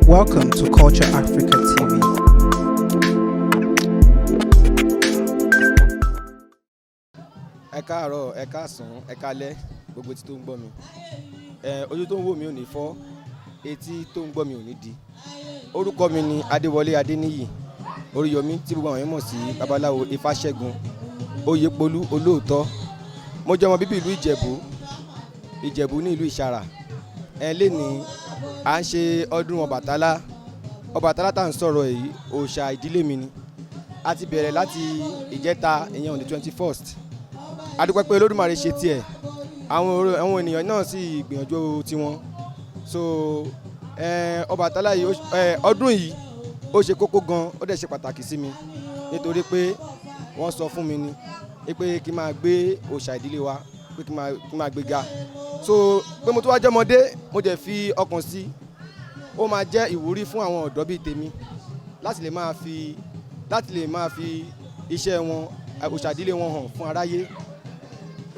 Welcome to Culture Africa TV. Ẹ káàárọ̀, ẹ káàsán, ẹ káalẹ́, gbogbo tí tó ń gbọ́ mi. Ojú tó ń wò mí ò ní fọ́, etí tó ń gbọ́ mi ò ní di. Orúkọ mi ni Adéwọlé Adéníyì, Oríyọmí tí gbogbo àwọn èèyàn mọ̀ sí Babaláwo Ifáṣẹ́gun, Oyèpolú Olóòótọ́. Mo jẹ́ ọmọ bíbí ìlú Ìjẹ̀bú ní ìlú Ìṣàrà. Lénìí à ń ṣe ọdún Ọbàtálá. Ọbàtálá tá à ń sọ̀rọ̀ èyí, òòṣà ìdílé mi ni. A ti bẹ̀rẹ̀ láti ìjẹta, ìyẹn on the 21st. A dúpẹ́ pé Olódùmarè ṣe tiẹ̀, àwọn ènìyàn náà sì gbìyànjú tiwọn. So Ọbàtálá yìí, ọdún yìí ó ṣe kókó gan, ó dẹ̀ ṣe pàtàkì sí mi nítorí pé wọ́n sọ fún mi ni pé kí n máa gbé òòṣà ìdílé wa, pé kí n máa gbé ga. So pé mo tún wá jẹ́ ọmọdé, mo dẹ̀ fi ọkàn sí, ó máa jẹ́ ìwúrí fún àwọn ọ̀dọ́ bíi tèmi láti lè máa fi iṣẹ́ wọn, òòṣà ìdílé wọn hàn fún aráyé.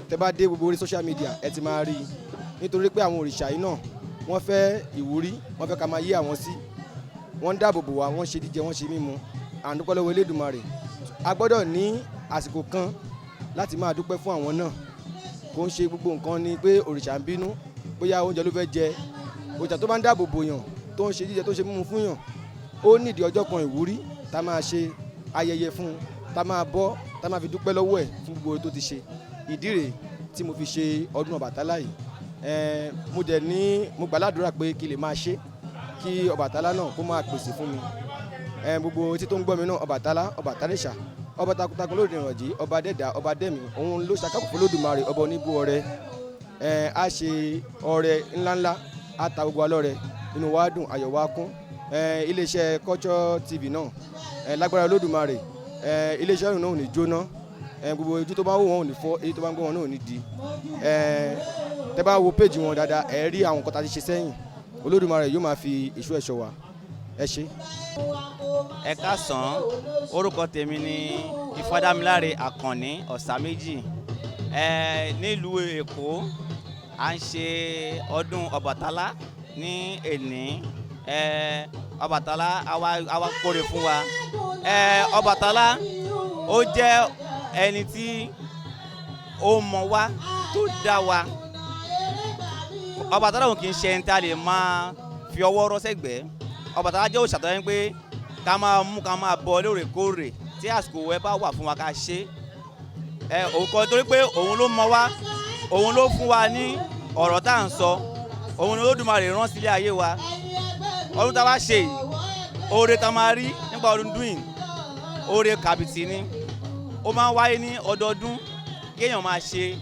Tẹ́ bá dé gbogbo orí social media ẹ ti máa rí i nítorí pé àwọn òrìṣà yìí náà wọ́n fẹ́ ìwúrí, wọ́n fẹ́ ká máa yé àwọn sí, wọ́n ń dáàbò bò wá, wọ́n ṣe jíjẹ, wọ́n ṣe mímu. À ń dúpẹ́ lọ́wọ́ Elédùmarè. A gbọ́dọ̀ ní àsìkò kan láti máa dúpẹ́ fún àwọn náà. Kò ń ṣe gbogbo nǹkan ni pé òrìṣà ń bínú, bóyá oúnjẹ ló fẹ́ jẹ. Òrìṣà tó bá ń dáàbò bò yàn, tó ń ṣe jíjẹ, tó ń ṣe mímu fún yàn, ó nídìí ọjọ́ kan ìwúrí tá máa ṣe ayẹyẹ fún un, tá máa bọ́, tá máa fi dúpẹ́ lọ́wọ́ ẹ̀ fún gbogbo tó ti ṣe. Ìdí rèé tí mo fi ṣe ọdún Ọbàtálá yìí. Mo gbàládùra pé kí lè máa ṣe, kí Ọbàtálá náà kó máa pèsè fún mi. Gbogbo etí tó ń gbọ́ mi náà, Ọbàtálá, Ọbàtálẹ̀ṣà, ọba takuntakun lóde ìrànjì, ọba dẹ́dà, ọba dẹ́mi, òun ló ṣàkápò fún Olódùmarè, ọba oníbú ọrẹ. A ṣe ọrẹ ńláńlá, a ta gbogbo alọ́rẹ, inú wa dùn, ayọ̀ wa kún. Iléeṣẹ́ Culture TV náà, lágbára Olódùmarè, iléeṣẹ́ ọ̀run náà ò ní jóná. Gbogbo ojú tó bá wò wọn ò ní fọ́, èyí tó bá ń gbọ́ wọn náà ò ní di. Tẹ́ bá wo péjì wọn dáadáa, ẹ rí àwọn nǹkan tá a ti ṣe sẹ́yìn. Olódùmarè yóò máa fi ìṣọ́ ẹ̀ṣọ́ wa. Ẹ ṣé. Ẹ káàsán, orúkọ tèmi ni Ìfọdámiláre Àkànní Ọ̀sàméjì. Nílùú Èkó à ń ṣe ọdún Ọbàtálá ní èní. Ọbàtálá àwa kórè fún wa. Ọbàtálá ó jẹ́ ẹni tí ó mọ̀ wá, tó dá wa. Ọbàtálá òun kì í ṣe ẹni tí a lè máa fi ọwọ́ rọ́ sẹ́gbẹ̀ẹ́. Ọbàtálá jẹ́ òòṣà tó yẹ pé ká máa bọ lóòrèkóòrè tí àsìkò ẹ bá wà fún wa ká ṣe. Òkò torí pé òun ló mọ̀ wá, òun ló fún wa ní ọ̀rọ̀ tá à ń sọ, òun ni Olódùmarè rán sílé ayé wa. Ọdún tá a wá ṣe yìí, oore tá a máa rí nípa ọdún yìí, oore kàbìtì ni. Ó máa ń wáyé ní ọdọọdún kéèyàn máa ṣe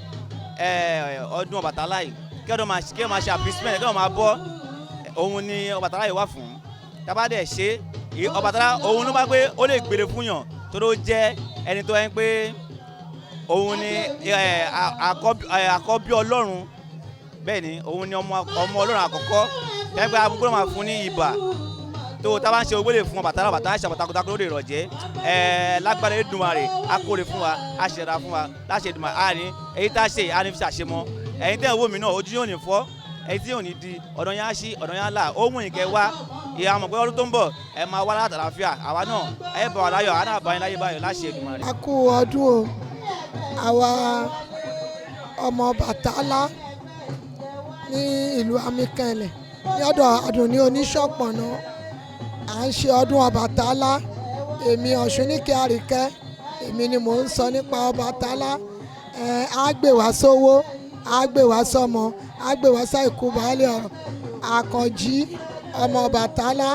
ọdún Ọbàtálá yìí, kéèyàn máa ṣe appeasement, kéèyàn máa bọ́. Òun ni Ọbàtálá yìí wà fún. Tá bá dẹ̀ ṣe Ọbàtálá, òun ló bá pé ó lè gbèrè fún yàn tó ló jẹ́ ẹni tó yẹn pé òun ni àkọ́bí Ọlọ́run. Bẹ́ẹ̀ ni òun ni ọmọ Ọlọ́run àkọ́kọ́. Yẹn pé agbóhùn máa fún ní ìbà. Tó tá bá ń ṣe owó lè fún Ọbàtálá, Ọbàtálá ṣe àpàtàkùn lóde ìrọ̀jẹ́. Lágbára Elédùmarè á kórè fún wa, á ṣẹ̀dá fún wa, láṣẹ Èdùmàrè á ní èyí tá a ṣe á ní fi ṣàṣemọ́. Ẹ̀yin tẹ́ ẹ̀ wò mí náà, ojú yóò ní fọ́, ẹ̀yin tí yóò ní di, ọ̀dọ̀ yẹn á ṣí, ọ̀dọ̀ yẹn á là. Ó mú ìkẹ́ wá, ìyá mọ̀ pé ọdún tó ń bọ̀ ẹ máa wá láti àlàáfíà. Àwa náà ẹ bá wa láyọ̀, àwa náà bá yín láyé báyọ̀, láṣẹ Èdùmàrè. A kú ọdún o, àwa ọmọ Ọbàtálá ní ìlú Amikẹ́lẹ̀ ní ọ̀dọ̀ Àdùnní Oníṣọ̀pọ̀nà. À ń ṣe ọdún Ọbàtálá. Èmi Ọ̀ṣuníkẹ́ Àríkẹ́, èmi ni mò ń sọ nípa Ọbàtálá. Á gbé wá sówó, á gbé wá sọ́mọ, á gbé wá sáìkú baálẹ̀ ọ̀rọ̀. Àkànjí ọmọ Ọbàtálá,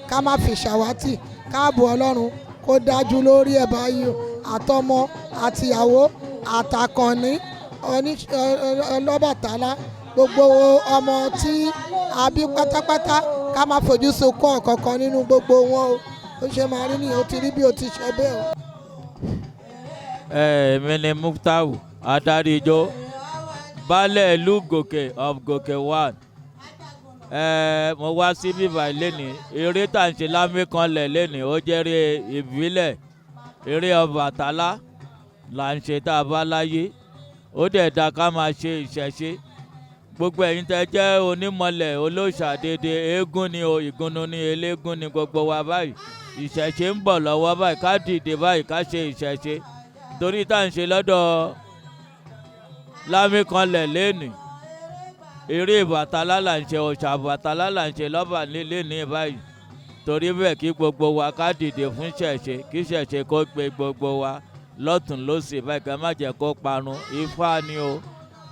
ká má fi ṣàwátì, káàbọ̀ Ọlọ́run kó dájú lórí ẹ̀ báyìí o. Àtọmọ àtìyàwó àtàkànní Ọlọ́bàtálá, gbogbo ọmọ tí a bí pátápátá ká má fojú sunkún ọ̀kọ̀ọ̀kan nínú gbogbo wọn o. Ó ṣe máa rí nìyẹn, ó ti rí bí ó ti ṣe bẹ́ẹ̀ o. Èmi ni Muftau adarí ijó, baálẹ̀ ìlú Gòkè of Gòkè 1. Mo wá sí bíbá lẹ́nìí. Eré tá à ń ṣe lámìkanlẹ̀ lẹ́nìí ó jẹ́ eré ìbílẹ̀, eré Ọbàtálá là ń ṣe tá a bá láyé. Ó dẹ̀ dá ká máa ṣe ìṣẹ̀ṣe. gbogbo ẹ̀yin tẹ́ jẹ́ onímọ̀lẹ̀ olóòṣà dédé eégún ni o ìgúnnu ni eléégún ni gbogbo wa báyìí ìṣẹ̀ṣe ń bọ̀ lọ́wọ́ báyìí ká dìde báyìí ká ṣe ìṣẹ̀ṣe torí tá à ń ṣe lọ́dọ̀ lámìkanlẹ̀ lẹ́nìí eré Ọbàtálá là ń ṣe òòṣà Ọbàtálá là ń ṣe lọ́ba lẹ́nìí báyìí torí bẹ́ẹ̀ kí gbogbo wa ká dìde fún ìṣẹ̀ṣe kí ìṣẹ̀ṣe kó gbé gbogbo wa lọ́tùn lósì báyìí ká má jẹ́ kó parun Ifá ni o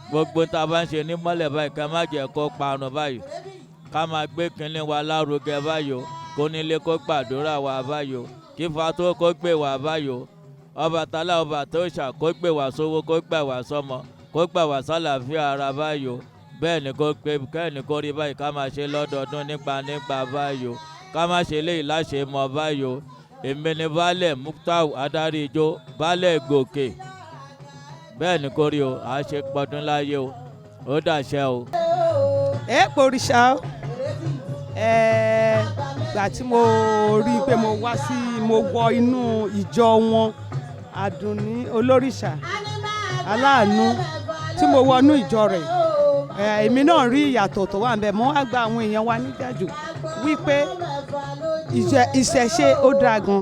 gbogbo tá a bá ń ṣe ní mọ́lẹ̀ báyìí ká má jẹ́ kó parun báyìí ká máa gbé kínní wa lárugẹ báyìí o kó nílé kó gbàdúrà wa báyìí o kí Ifá tó kó gbé wa báyìí o Ọbàtálá ọba tó ṣà kó gbé wa sówó kó gbà wá sọ́mọ kó gbà wá sálàáfíà ara báyìí o bẹ́ẹ̀ ni kó gbé kẹ́ni kó rí báyìí ká máa ṣe lọ́dọọdún nígbà báyìí o ká má ṣe léyìí láṣẹ mọ́ báyìí o èmi ni baálẹ̀ Muftau adarí ijó baálẹ̀ gòkè bẹ́ẹ̀ ni kó rí o à á ṣe pọdún láyé o ó dàṣẹ o. ẹ pòrìṣà gbà tí mo rí i pé mo wọ inú ìjọ wọn Àdùnní olórìṣà aláàánú tí mo wọnú ìjọ rẹ̀ èmi náà rí ìyàtọ̀ tó wà níbẹ̀ mo wá gba àwọn èèyàn wa níjàjò wípé ìṣẹ̀ṣe ó dáa gan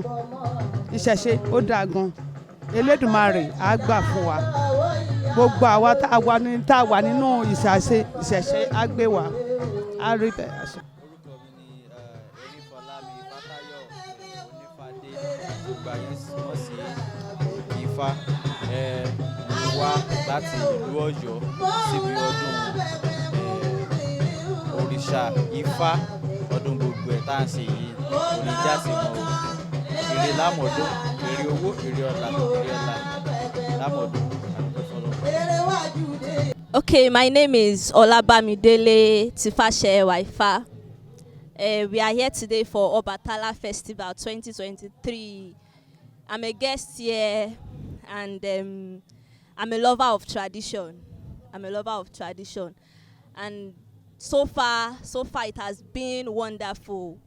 ìṣẹ̀ṣe ó dáa gan Elédùmarè á gbà fún wa gbogbo àwa tá a wà nínú ìṣẹ̀ṣe á gbé wa á rí bẹ́ẹ̀. orúkọ mi ni Erífọlámi Fátáyọ̀ Onífádé gbogbo ayé wọ́n sí Ifá wá láti ìlú Ọ̀yọ́ síbi ọdún òrìṣà Ifá ọdún gbogbo ẹ̀ tá à ń ṣe yìí kò ní já sí mọ́ o èrè lámọ̀dún èrè owó èrè ọlá lámọ̀dún àdúgbò fọlọ́. Okay, my name is Olabamidele Tifashe Waifa. We are here today for Obatala Festival 2023. I'm a guest here and I'm a lover of tradition. And so far it has been wonderful.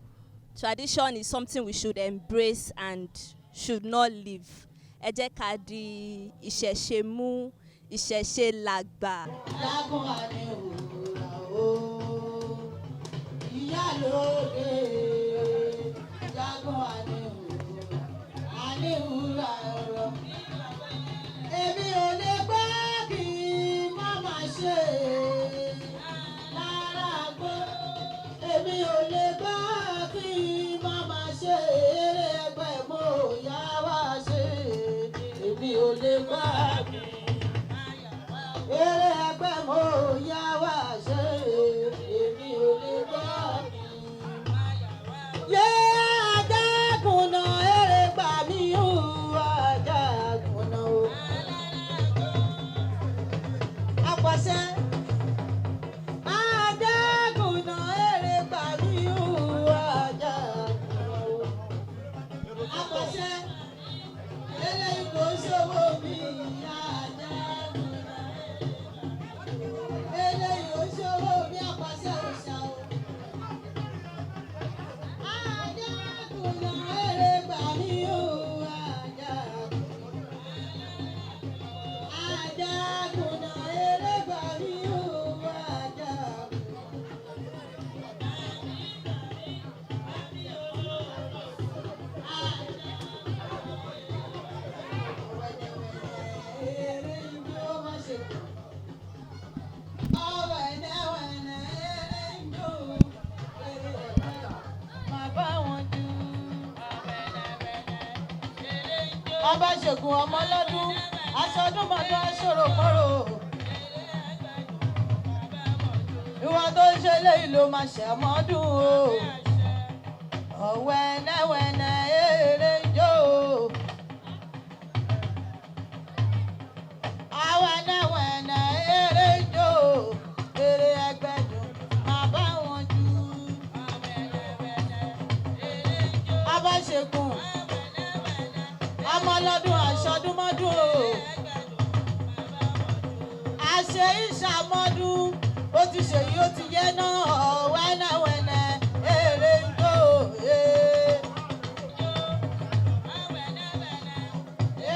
Tradition is something we should embrace and should not leave. Ẹ jẹ́ ká di ìṣẹ̀ṣe mú, ìṣẹ̀ṣe làgbà. Ọba ṣègùn ọmọ lọ́dún aṣọ ọdún mọ́tò aṣọ́rò kọ́rò ìwọ tó ń ṣe léyìí ló máa ṣàmọ́dún o ọ̀wẹ́nẹ́wẹ́nẹ́ eré jó àwẹ́nẹ́wẹ́nẹ́ eré jó eré ẹgbẹ́dùn máa bá wọn jù Ọba ṣègùn ọmọlọ́dún aṣọdúnmọ́dún o àṣẹ ìṣàmọ́dún ó ti ṣèyí ó ti yẹ náà wẹ́nẹ́wẹ́nẹ́ èrè ń jó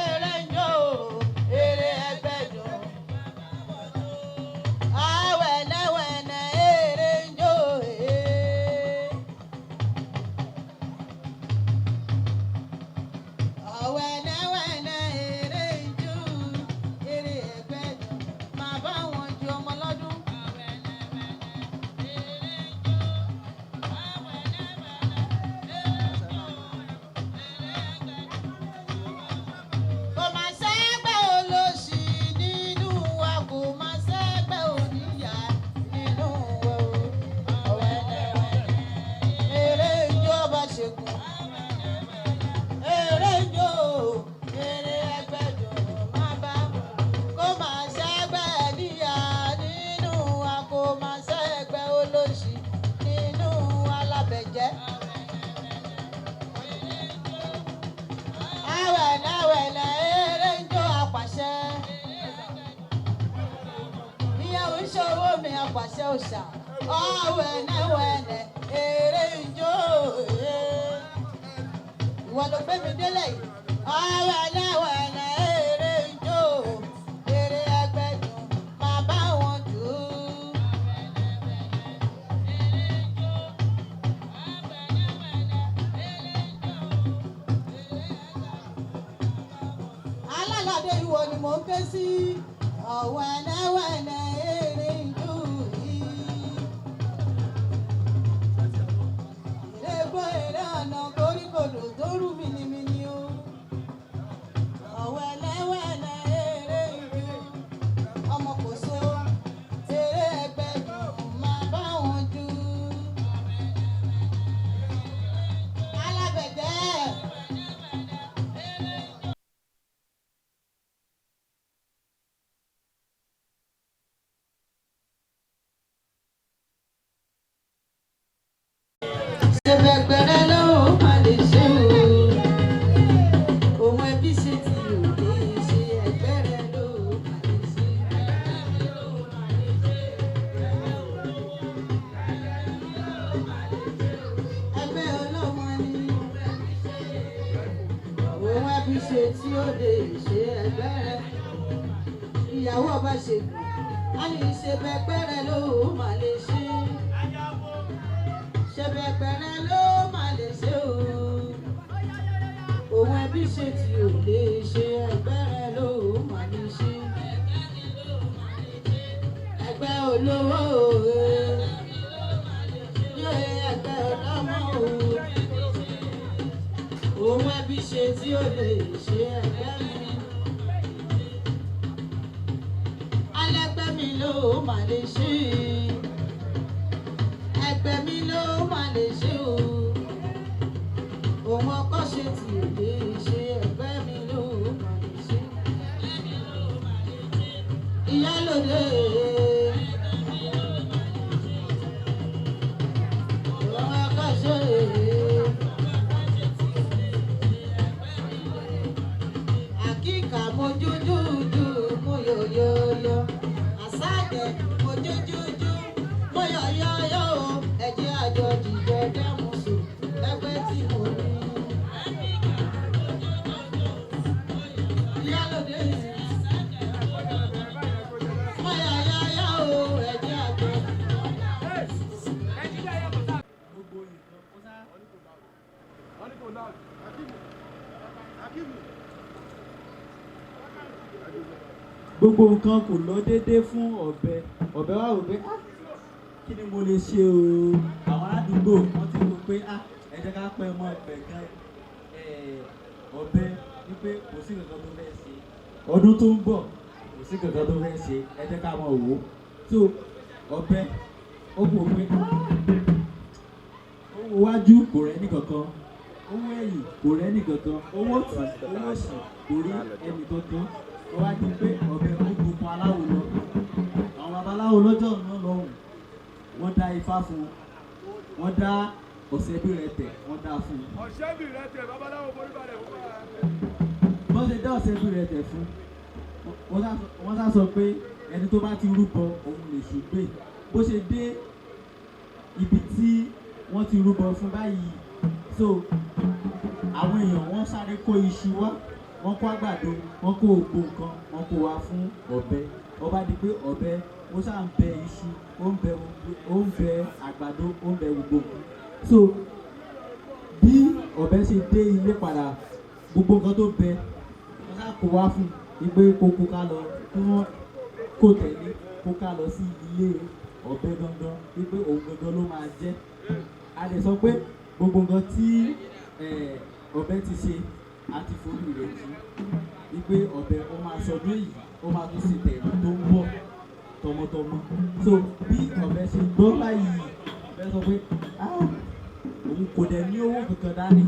èrè ń jó èrè ẹgbẹ́dùn àwẹ̀nẹ́wẹ́nẹ́. ṣègùn. Eré ijó eré ẹgbẹ́ dùn má bá kó máa ṣẹ́gbẹ́ níyà nínú wa kó máa ṣẹ́gbẹ́ olóṣì nínú alábẹ̀jẹ́. Àwẹ̀lẹ̀wẹ̀lẹ̀ eré ijó apàṣẹ. Ìyàwó ìṣòwò mi apàṣẹ òòṣà. Àwẹ̀lẹ̀wẹ̀lẹ̀ eré ijó ìwọ ló gbé mi délẹ̀ yìí. Àwẹ̀lẹ̀wẹ̀lẹ̀ eré ijó eré ẹgbẹ́ dùn máa bá wọn jù ú. Alálàdé ìwọ ni mò ń ké sí. Ọ̀wẹ̀lẹ̀wẹ̀lẹ̀ eré ijó yìí. Ìrègbò èrè ọ̀nà koríkodò tó rú minimini o. Ọ̀wẹ̀lẹ̀wẹ̀lẹ̀ eré ijó. Ọmọ kò so eré ẹgbẹ́ dùn máa bá wọn jù. Alábẹ̀dẹ́. Ṣèbẹ̀gbẹ̀rẹ̀ ló máa lè ṣe o. Òun ẹbí ṣe ti òde ṣe ẹgbẹ́rẹ́ ló máa lè ṣe. Ẹgbẹ́ ọlọ́mọ ni. Òun ẹbí ṣe tí òde ṣe ẹgbẹ́rẹ́. Ìyàwó ọba ṣègùn. A ní ṣèbẹ̀gbẹ̀rẹ̀ ló máa lè ṣe. Ṣèbẹ̀gbẹ̀rẹ̀ ló máa lè ṣe o. Òun ẹbí ṣe tí ò lè ṣe ẹgbẹ́rẹ́ ló máa lè ṣe. Ẹgbẹ́ olówó òwe yóò ẹgbẹ́ ọlọ́mọ òwe. Òun ẹbí ṣe tí ò lè ṣe ẹgbẹ́ mi. Alẹ́gbẹ́ mi ló máa lè ṣe. Ẹgbẹ́ mi ló máa lè ṣe o. Òun ọkọ ṣe tí ò lè ṣe ẹgbẹ́ mi ló máa lè ṣe. Ìyálóde. Òun ọkọ ṣe. Àkíkà mo jújújú mo yọ̀yọ̀yọ̀. Àsáàdẹ̀ mo jújújú mo yọ̀yọ̀yọ̀ o. Ẹ̀jẹ̀ àjọ dìjọ dẹ́mu sùn ẹgbẹ́ tí mo ní. Ìyálóde mo yọ̀yọ̀yọ̀ o. Ẹ̀jẹ̀ àjọ. Gbogbo nǹkan kò lọ déédéé fún ọ̀bẹ wá wò pé kí ni mo lè ṣe o. Àwọn aládùúgbò wọ́n ti rò pé ẹ jẹ́ ká pẹ́ mọ́ ọbẹ̀ kan ọ̀bẹ wípé kò sí nǹkan tó fẹ́ ṣe ọdún tó ń bọ̀, kò sí nǹkan tó fẹ́ ṣe, ẹ jẹ́ ká mọ̀ wò ó. So ọ̀bẹ ó wò pé owó wájú kò rẹ́ ní kankan, owó ẹ̀yìn kò rẹ́ ní kankan, owó tì owó sì kò rí ẹnì kankan. Ó wá di pé ọ̀bẹ ó gbogbo aláwo lọ. Àwọn babaláwo lọ́jọ́ náà lọ́hùn, wọ́n dá ifá fún un, wọ́n dá ọ̀sẹ̀bìrẹ̀tẹ̀ wọ́n dá fún un. Ọ̀sẹ̀bìrẹ̀tẹ̀ babaláwo borí balẹ̀ fún wa. Bọ́n ṣe dá ọ̀sẹ̀bìrẹ̀tẹ̀ fún wọ́n sá sọ pé ẹni tó bá ti rúbọ òun lè ṣùgbé. Bó ṣe dé ibi tí wọ́n ti rúbọ fún báyìí, so àwọn èèyàn wọ́n sáré kó iṣu wá, wọ́n kó àgbàdo, wọ́n kó ògbó nǹkan, wọ́n kó wá fún ọ̀bẹ. Ó bá di pé ọ̀bẹ ó ṣáà ń bẹ iṣu, ó ń bẹ àgbàdo, ó ń bẹ gbogbo nǹkan. So bí ọ̀bẹ ṣe dé ilé padà, gbogbo nǹkan tó bẹ wọ́n ṣáà kó wá fún wípé kó ká lọ, kí wọ́n kó tẹ̀lé kó ká lọ sí ilé ọ̀bẹ gangan, wípé òun gangan ló máa jẹ́. A lè sọ pé gbogbo nǹkan tí ọ̀bẹ ti ṣe àti forí rẹ̀ jù, wípé ọ̀bẹ ó máa sọdún èyí, ó máa tún ṣe tẹ̀lé tó ń bọ̀ tọmọtọmọ. So bí ọ̀bẹ ṣe gbọ́ báyìí, ọ̀bẹ sọ pé òun òun kò dẹ̀ ní owó kankan dání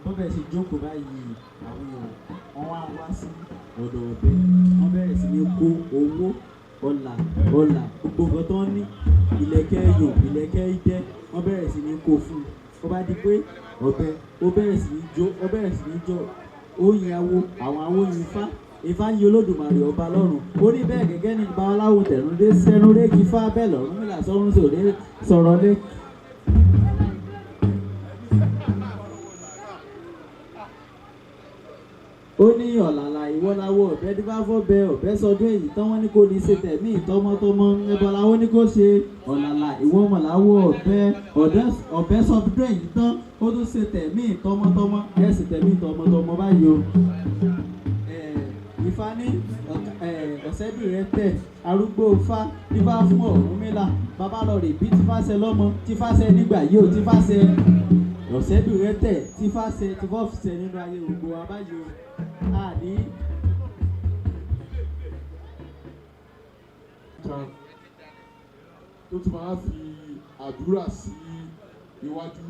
bọ́bẹ̀ ṣe jókòó báyìí àwọn èèyàn wọ́n wá sí ọ̀dọ̀ ọ̀bẹ wọ́n bẹ̀rẹ̀ sí ní kó owó ọ̀là gbogbo nǹkan tó ń ní ìlẹ̀kẹ̀ ẹ̀yọ̀ ìlẹ̀kẹ̀ idẹ wọ́n bẹ̀rẹ̀ sí ní kó fún un ó bá di pé ọ̀bẹ ó bẹ̀rẹ̀ sí ní jó ó yin awo àwọn awo yin Ifá yin Olódùmarè ọba lọ́run ó ní bẹ́ẹ̀ gẹ́gẹ́ ní babaláwo tẹ̀rúndé sẹ́nu régi fá bẹ́ẹ̀ lọ́run mílà sọ́run sọ̀rọ̀ lé. ó ní ọ̀làlà ìwọ́láwọ́ ọ̀bẹ dífáfọ́ bẹ ọ̀bẹ sọdún èyí tán wọ́n ní kó ní ṣe tẹ̀mí ìtọ́mọ́tọ́mọ́ ẹbọlá ó ní kó ṣe ọ̀làlà ìwọ́mọ̀láwọ́ ọ̀bẹ sọdún èyí tán ó tún ṣe tẹ̀mí ìtọ́mọ́tọ́mọ́ ẹ̀ sì tẹ̀mí ìtọ́mọ́tọ́mọ́ báyìí o. Ifá ní ọ̀sẹ́bìrẹ́ tẹ̀ arúgbó Ifá Ifá fún Ọ̀rúnmìlà bàbá lọ rè bí tífáṣẹ lọ́mọ tífáṣẹ nígbà yìí ò tífáṣẹ ọ̀sẹ́bìrẹ́ tẹ̀ tífáṣẹ tífọ́fṣẹ nínú ayé gbogbo wa báyìí o. Àní kan tó tún máa fi àdúrà sí iwájú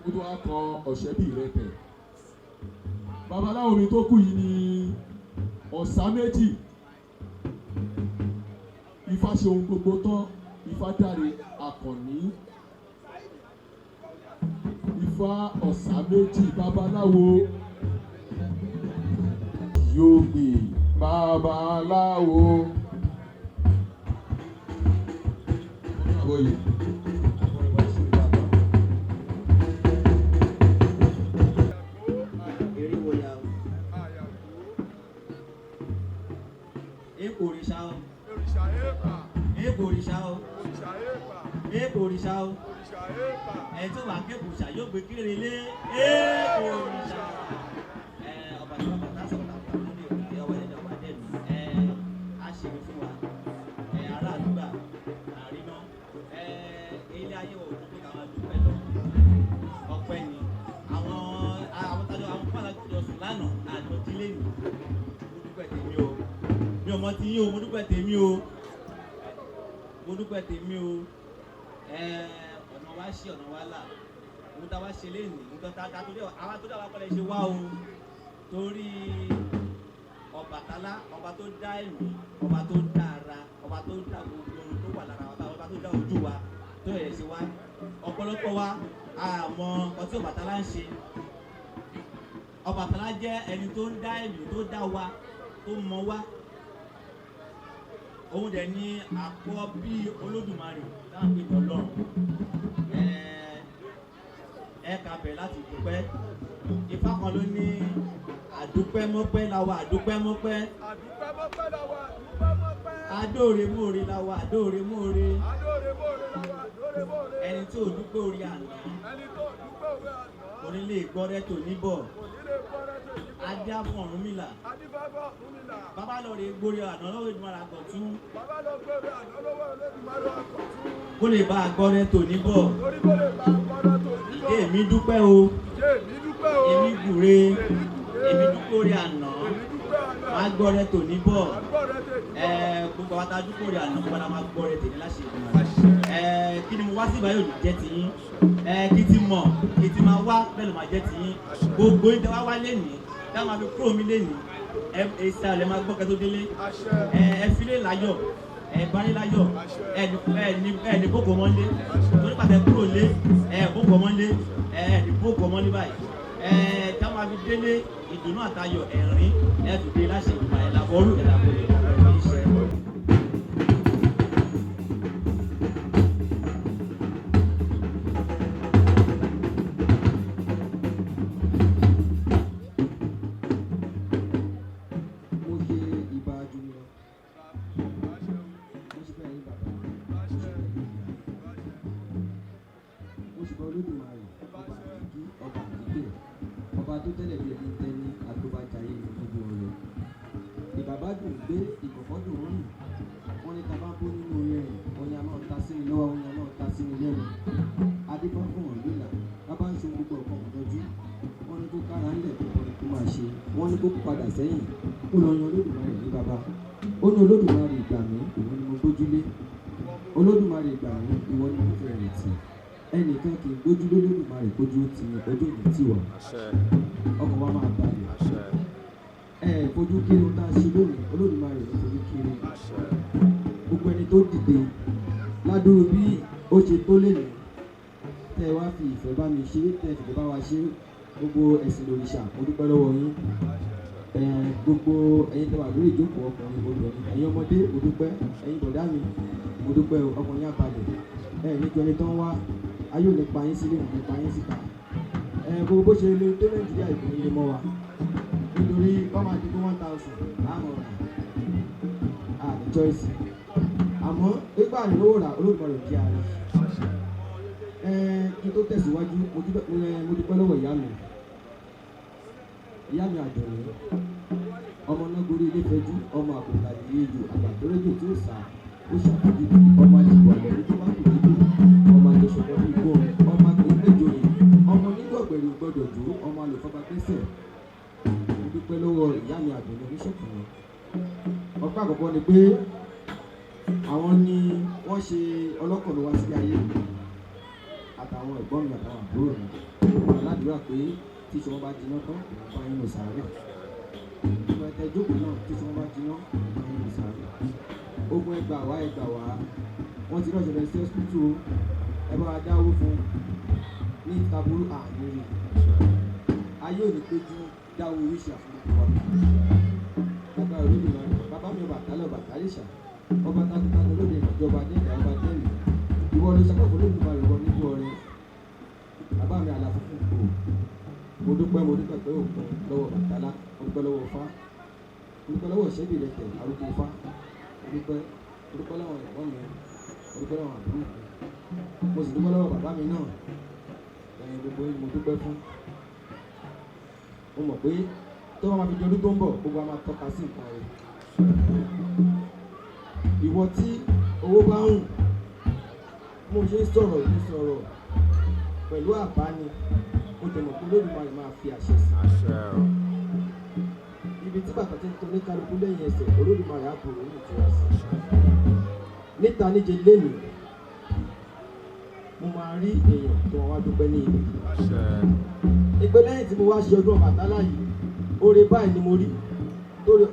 ó tún wá kan ọ̀sẹ́bìrẹ́ tẹ̀. Babaláwo mi tó kù yìí ni ọ̀sá méjì Ifá ṣe ohun gbogbo tán Ifá dáre Àkànní Ifá ọ̀sá méjì babaláwo yóò gbé babaláwo oyè. Òrìṣà o ẹ̀ tó wà kẹ́kọ̀ọ́ òrìṣà yóò gbé kéré lé èèkò òrìṣà ọba tí wọ́n bàtà sọ̀rọ̀ àwọn lórí òkè ọwọ́ ẹ̀dẹ̀ ọba dẹ́nu á ṣe é fún wa ará àdúgbà àríná ilé ayé wọ̀ òkú pé káwọn dúpẹ́ lọ ọpẹ́ ni àwọn tájọ àwọn fúnpá jọ sùn lánàá àjọ dílé nì mo dúpẹ́ tèmi o mi ò mọ ti yín o mo dúpẹ́ tèmi o ọ̀nà wa ṣí ọ̀nà wa là ohun tá a wá ṣe léèní nǹkan tá a torí àwa tó dáwà kọ́lẹ̀ ṣe wá o torí Ọbàtálá ọba tó dá ẹ̀mí ọba tó dá ara ọba tó dá gbogbo ohun tó wà lára wa ọba tó dá ojú wa tó yẹ ṣe wá ọ̀pọ̀lọpọ̀ wa àmọ́ ọtí Ọbàtálá ń ṣe Ọbàtálá jẹ́ ẹni tó ń dá ẹ̀mí tó dá wa tó mọ wa òun dẹ̀ ní àpọ̀ bí Olódùmarè láàpẹ̀ Ọlọ́run ẹ̀ka bẹ̀ láti dúpẹ́ Ifá kan ló ní àdúpẹ́ mọ́pẹ́ làwa àdúpẹ́ mọ́pẹ́ adóore mọ́ore làwa adóore mọ́ore ẹni tó dúpẹ́ orí àná onílé gbọ́rẹ́ tò níbọ̀ adé fún Ọ̀rúnmìlà bàbá lọ rè gbórí àná lọ́wọ́ Èdùmàrè àgọ̀tún kó lè bá agbọ́rẹ́ tò níbọ̀ ìdí èmi dúpẹ́ o èmi gùre èmi dúpẹ́ orí àná má gbọ́rẹ́ tò níbọ̀ gbogbo àwọn tá a dúpẹ́ orí àná padà má gbọ́rẹ́ tèmi láṣẹ Èdùmàrè kí ni mo wá sí ìbáyọ̀ lè jẹ́ tiyín kí ti mọ̀ kí ti máa wá bẹ́ẹ̀ ló máa jẹ́ tiyín gbogbo ìtẹ́ wá lénìí ká máa fi kúrò mí lénìí èsì àlẹ́ máa gbọ́ kẹ́ tó délé filé láyọ̀ bárí láyọ̀ ní bókò mọ́lé torí pàtẹ́ kúrò lé bókò mọ́lé ní bókò mọ́lé báyìí ká máa fi délé ìdùnnú àtayọ̀ ẹ̀rín tó dé láṣẹ ìgbà ẹ̀làbọ̀rù ẹ̀làbọ̀rù iṣẹ́. ìbàbádùn gbé ìkọ̀kọ́dùn rìn wọ́n ní tàbá bó nínú orin rẹ̀ ọ̀yà náà ta sí mi lọ́wọ́ ọ̀yà náà ta sí mi lẹ́nu adébá fún Ọ̀rúnmìlà bàbá ń ṣe gbogbo ọ̀kan ọ̀dọ́jú wọ́n ní kó kára ńlẹ̀ tó kọ́ ni kó máa ṣe wọ́n ní kó padà sẹ́yìn kó lọ yan Olódùmarè ní bàbá ó ní Olódùmarè ìgbà mi òun ni mo gbójúlé Olódùmarè ìgbà mi ìwọ ni mo fẹ́ rìn tì ẹnìkan kì í gbójú lólódùmarè kójú ti ojú òní tiwa ọkàn wa máa balẹ̀ fojú kiri ohun tá a ṣe lónìí olódùmarè ló fojú kiri gbogbo ẹni tó dìde ládùúgbò bí ó ṣe tó lè ní tẹ́ ẹ wá fi ìfẹ́ bá mi ṣe tẹ́ ẹ fìfẹ́ bá wa ṣe gbogbo ẹ̀sìn lòrìṣà mo dúpẹ́ lọ́wọ́ yín gbogbo ẹ̀yin tẹ́ wà lórí ìjókòó ọkùnrin obìnrin ẹ̀yin ọmọdé mo dúpẹ́ ẹ̀yin bọ̀dá mi mo dúpẹ́ ọkùnrin àbàlẹ̀ níjọ ẹni tó ń wá ayé ò ní pa yín sílé ò ní pa yín síta gbogbo bó ṣe lè tó nàìjíríà ìpínlẹ̀ lè mọ́ wa nítorí wọ́n máa di 1000 láàmú ọ̀rà àti choice àmọ́ nígbà ìlówó rà olóògbọ̀rọ̀ di ààrẹ kí n tó tẹ̀síwájú mo dúpẹ́ lọ́wọ́ ìyá mi àjọyọ̀ ọmọ náà gorí ilé fẹjú ọmọ àkùnkà ìyẹ́jọ àgbàdúrójò tí ó sà ó ṣàfihàn ọmọ àjẹbọ àlẹ́ tó bá kù níbi ọmọ àjẹsọ̀kọ́ bí igbó ọmọ àgbẹ̀mẹ́jọ yìí ọmọ nígbàgbẹ̀rù gbọdọ̀ jó ọmọ àlùfọ́fà gbẹ́sẹ̀ mo dúpẹ́ lọ́wọ́ ìyá mi àjọyọ̀ oníṣọ̀kùnrin ọpẹ́ àkọ́kọ́ ni pé àwọn ni wọ́n ṣe ọlọ́kọ̀ ló wá sí ayé àtàwọn ẹ̀gbọ́n mi àtàwọn àbúrò mi wọ́n aládùúrà pé tí ìṣòwò bá jiná tán ìwọ̀n bá yín lọ sàárè ìwọ̀n ẹ̀tẹ̀ ìjókòó náà tí ìṣòwò bá jiná ìwọ̀n bá yín lọ sàárè ogun ẹgbà wá wọ́n ti rọ̀ṣẹ̀ lọ sí ọ́sítútù ẹ bá wa dáwó fún ní ìtabúrú àgbèrè ayé ò ní péjú dáwó oríṣi àfúnukú wa bàbá òrìlì náà bàbá mi Ọbàtálá ọba takuntakun lóde ìjọba dẹ́ẹ̀dá ọba dẹ́ẹ̀lì ìwọ ló ṣàkóso lóde ìbára ìwọ nígbó ọrẹ bàbá mi àlàfo fún kò mo dúpẹ́ pé òkun lọ́wọ́ Ọbàtálá mo dúpẹ́ lọ́wọ́ Ifá mo dúpẹ́ lọ́wọ́ ṣẹ́bì lẹ́tẹ̀ arúgbó Ifá mo dúpẹ́ lọ́wọ́ ẹ̀gbọ́n mi mo dúpẹ́ lọ́wọ́ àbúrò mi mo sì dúpẹ́ lọ́wọ́ bàbá mi náà gbogbo mo dúpẹ́ fún mo mọ̀ pé tó wọn máa fi di ọdún tó ń bọ̀ gbogbo a máa tọ́ka sí nǹkan rẹ̀ ìwọ tí owó bá ń mo ṣe sọ̀rọ̀ pẹ̀lú àbáni mo tẹ̀mọ̀ pé Olódùmarè máa fi àṣẹ sí ibi tí bàtà ti ń tọ́ ní kálukú lẹ́yìn ẹsẹ̀ Olódùmarè á bò ní ìtura sí níta níje lẹ́nu mo máa rí èèyàn tó wọn wá dúpẹ́ ní ibi ìpè lẹ́yìn tí mo wá ṣe ọdún Ọbàtálá yìí oore báyìí ni mo rí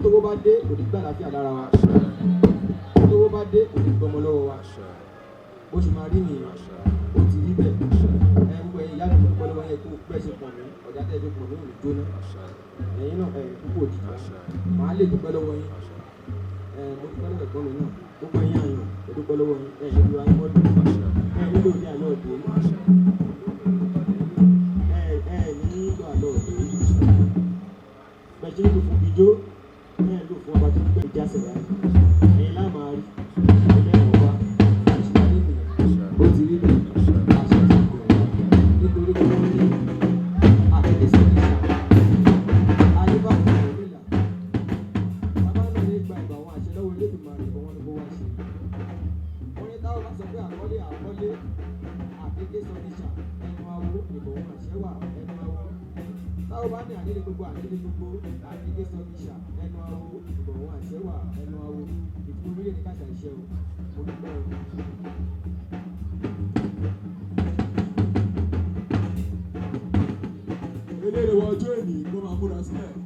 tówó bá dé kò ní gbà láfíà lára wa tówó bá dé kò ní gbọmọ lọ́wọ́ wa bó ṣe máa rí nìyẹn ó ti rí bẹ́ẹ̀ gbogbo ẹ̀yin ìyá mi mo dúpẹ́ lọ́wọ́ yẹn kó bẹ́ẹ̀ ṣe pọ̀ mí ọ̀dà tẹ́ ẹ fi pọ̀ mí ò ní jóná ẹ̀yin náà púpọ̀ òjì màá lè dúpẹ́ lọ́wọ́ yín mo dúpẹ́ lọ́wọ́ ẹ̀gbọ́n mi náà gbogbo ẹ̀yin àyàn mo dúpẹ́ lọ́wọ́ yín nílò ayé mọ́tò nílò ní àlọ́ òde nílò àlọ́ òde bẹ̀ṣẹ̀ nílò fún ijó nílò fún ọba tó ń gbé ìjásẹ̀ rẹ̀ ẹ̀yin láà máa rí ẹlẹ́rìn ọba ìṣúná nìyẹn ó ti rí bẹ́ẹ̀ àṣẹ ìgbò nítorí pé wọ́n ní àtẹ̀tẹ̀ sí ìṣà àyíká fún ìrìnlá bàbá náà ní gba ìgbà àwọn àṣẹ lọ́wọ́ Olódùmarè ìbọn wọn ni kó wá ṣe wọ́n ní táwọn bá sọ pé àkọlé àkéké sọ níṣà ẹnu awo ìbọn wọn àṣẹ wà ẹnu awo táwọn bá ní àdéhùn gbogbo àkéké sọ níṣà ẹnu awo ìbọn wọn àṣẹ wà ẹnu awo ìfún orílẹ̀ ní káṣà iṣẹ́ o mo dúpẹ́ o. eléré wọ ọjọ́ ènìyàn ló máa múra sílẹ̀.